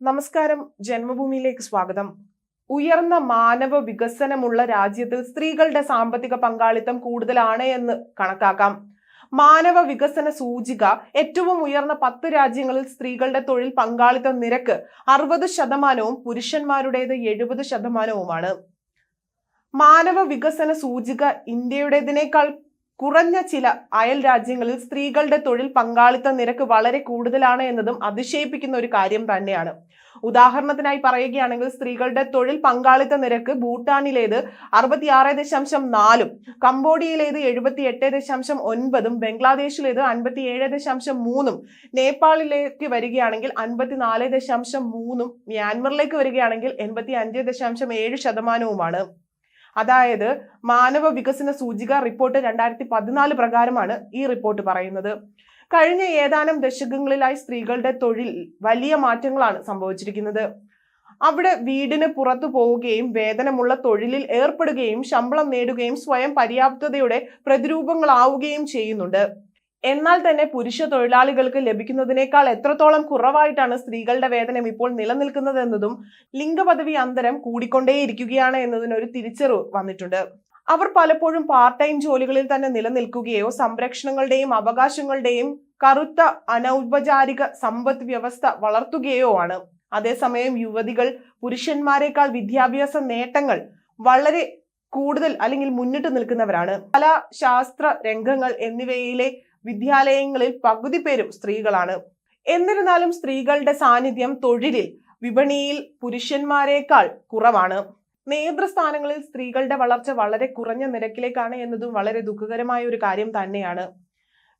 നമസ്കാരം, ജന്മഭൂമിയിലേക്ക് സ്വാഗതം. ഉയർന്ന മാനവ വികസനമുള്ള രാജ്യത്തിൽ സ്ത്രീകളുടെ സാമ്പത്തിക പങ്കാളിത്തം കൂടുതലാണ് എന്ന് കണക്കാക്കാം. മാനവ വികസന സൂചിക ഏറ്റവും ഉയർന്ന 10 രാജ്യങ്ങളിൽ സ്ത്രീകളുടെ തൊഴിൽ പങ്കാളിത്ത നിരക്ക് 60%, പുരുഷന്മാരുടേത് 70%. മാനവ വികസന സൂചിക ഇന്ത്യയുടേതിനേക്കാൾ കുറഞ്ഞ ചില അയൽ രാജ്യങ്ങളിൽ സ്ത്രീകളുടെ തൊഴിൽ പങ്കാളിത്ത നിരക്ക് വളരെ കൂടുതലാണ് എന്നതും അതിശയിപ്പിക്കുന്ന ഒരു കാര്യം തന്നെയാണ്. ഉദാഹരണത്തിനായി പറയുകയാണെങ്കിൽ സ്ത്രീകളുടെ തൊഴിൽ പങ്കാളിത്ത നിരക്ക് ഭൂട്ടാനിലേത് 66.4, കംബോഡിയയിലേത് 78.9, ബംഗ്ലാദേശിലേത് 57.3, നേപ്പാളിലേക്ക് വരികയാണെങ്കിൽ 54.3, മ്യാൻമറിലേക്ക് വരികയാണെങ്കിൽ 85.7%. അതായത് മാനവ വികസന സൂചിക റിപ്പോർട്ട് 2014 പ്രകാരമാണ് ഈ റിപ്പോർട്ട് പറയുന്നത്. കഴിഞ്ഞ ഏതാനും ദശകങ്ങളിലായി സ്ത്രീകളുടെ തൊഴിൽ വലിയ മാറ്റങ്ങളാണ് സംഭവിച്ചിരിക്കുന്നത്. അവിടെ വീടിന് പുറത്തു പോവുകയും വേതനമുള്ള തൊഴിലിൽ ഏർപ്പെടുകയും ശമ്പളം നേടുകയും സ്വയം പര്യാപ്തതയുടെ പ്രതിരൂപങ്ങളാവുകയും ചെയ്യുന്നുണ്ട്. എന്നാൽ തന്നെ പുരുഷ തൊഴിലാളികൾക്ക് ലഭിക്കുന്നതിനേക്കാൾ എത്രത്തോളം കുറവായിട്ടാണ് സ്ത്രീകളുടെ വേതനം ഇപ്പോൾ നിലനിൽക്കുന്നതെന്നതും ലിംഗപദവി അന്തരം കൂടിക്കൊണ്ടേയിരിക്കുകയാണ് എന്നതിനൊരു തിരിച്ചറിവ് വന്നിട്ടുണ്ട്. അവർ പലപ്പോഴും പാർട്ട് ടൈം ജോലികളിൽ തന്നെ നിലനിൽക്കുകയോ സംരക്ഷണങ്ങളുടെയും അവകാശങ്ങളുടെയും കറുത്ത അനൗപചാരിക സമ്പദ് വ്യവസ്ഥ വളർത്തുകയോ ആണ്. അതേസമയം യുവതികൾ പുരുഷന്മാരെക്കാൾ വിദ്യാഭ്യാസ നേട്ടങ്ങൾ വളരെ കൂടുതൽ അല്ലെങ്കിൽ മുന്നിട്ട് നിൽക്കുന്നവരാണ്. കല, ശാസ്ത്ര രംഗങ്ങൾ എന്നിവയിലെ വിദ്യാലയങ്ങളിൽ പകുതി പേരും സ്ത്രീകളാണ്. എന്നിരുന്നാലും സ്ത്രീകളുടെ സാന്നിധ്യം തൊഴിലിൽ വിപണിയിൽ പുരുഷന്മാരെക്കാൾ കുറവാണ്. നേതൃസ്ഥാനങ്ങളിൽ സ്ത്രീകളുടെ വളർച്ച വളരെ കുറഞ്ഞ നിരക്കിലേക്കാണ് എന്നതും വളരെ ദുഃഖകരമായ ഒരു കാര്യം തന്നെയാണ്.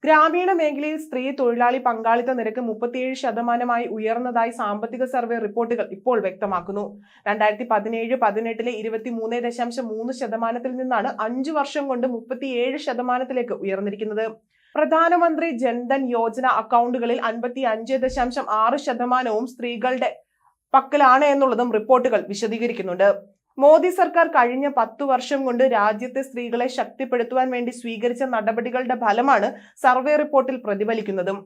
ഗ്രാമീണ മേഖലയിൽ സ്ത്രീ തൊഴിലാളി പങ്കാളിത്ത നിരക്ക് 37% ഉയർന്നതായി സാമ്പത്തിക സർവേ റിപ്പോർട്ടുകൾ ഇപ്പോൾ വ്യക്തമാക്കുന്നു. 2017-18 23.3% നിന്നാണ് 5 വർഷം കൊണ്ട് 37% ഉയർന്നിരിക്കുന്നത്. പ്രധാനമന്ത്രി ജൻധൻ യോജന അക്കൗണ്ടുകളിൽ 55.6% സ്ത്രീകളുടെ പക്കലാണ് എന്നുള്ളതും റിപ്പോർട്ടുകൾ വിശദീകരിക്കുന്നുണ്ട്. മോദി സർക്കാർ കഴിഞ്ഞ 10 വർഷം കൊണ്ട് രാജ്യത്തെ സ്ത്രീകളെ ശക്തിപ്പെടുത്തുവാൻ വേണ്ടി സ്വീകരിച്ച നടപടികളുടെ ഫലമാണ് സർവേ റിപ്പോർട്ടിൽ പ്രതിഫലിക്കുന്നതും.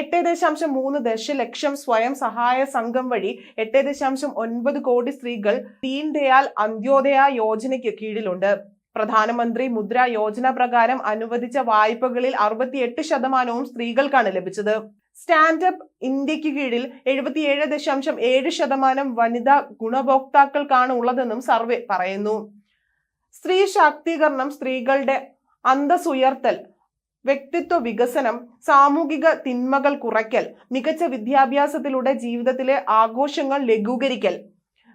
8.3 ദശലക്ഷം സ്വയം സഹായ സംഘം വഴി 8.9 കോടി സ്ത്രീകൾ ദീൻ ദയാൽ അന്ത്യോദയ യോജനയ്ക്ക് കീഴിലുണ്ട്. പ്രധാനമന്ത്രി മുദ്ര യോജന പ്രകാരം അനുവദിച്ച വായ്പകളിൽ 68% സ്ത്രീകൾക്കാണ് ലഭിച്ചത്. സ്റ്റാൻഡപ്പ് ഇന്ത്യക്ക് കീഴിൽ 77.7% വനിതാ ഗുണഭോക്താക്കൾക്കാണ് ഉള്ളതെന്നും സർവേ പറയുന്നു. സ്ത്രീ ശാക്തീകരണം, സ്ത്രീകളുടെ അന്തസ്സുയർത്തൽ, വ്യക്തിത്വ വികസനം, സാമൂഹിക തിന്മകൾ കുറയ്ക്കൽ, മികച്ച വിദ്യാഭ്യാസത്തിലൂടെ ജീവിതത്തിലെ ആഘോഷങ്ങൾ ലഘൂകരിക്കൽ,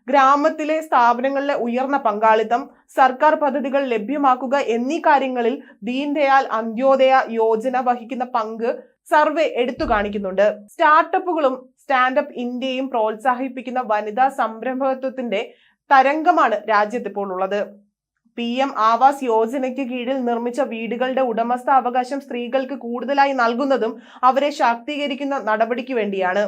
ഗ്രാമത്തിലെ സ്ഥാപനങ്ങളിലെ ഉയർന്ന പങ്കാളിത്തം, സർക്കാർ പദ്ധതികൾ ലഭ്യമാക്കുക എന്നീ കാര്യങ്ങളിൽ ദീൻ ദയാൽ അന്ത്യോദയ യോജന വഹിക്കുന്ന പങ്ക് സർവേ എടുത്തു കാണിക്കുന്നുണ്ട്. സ്റ്റാർട്ടപ്പുകളും സ്റ്റാൻഡപ്പ് ഇന്ത്യയും പ്രോത്സാഹിപ്പിക്കുന്ന വനിതാ സംരംഭകത്വത്തിന്റെ തരംഗമാണ് രാജ്യത്ത് ഇപ്പോൾ ഉള്ളത്. PM ആവാസ് യോജനയ്ക്ക് കീഴിൽ നിർമ്മിച്ച വീടുകളുടെ ഉടമസ്ഥ അവകാശം സ്ത്രീകൾക്ക് കൂടുതലായി നൽകുന്നതും അവരെ ശാക്തീകരിക്കുന്ന നടപടിക്ക് വേണ്ടിയാണ്.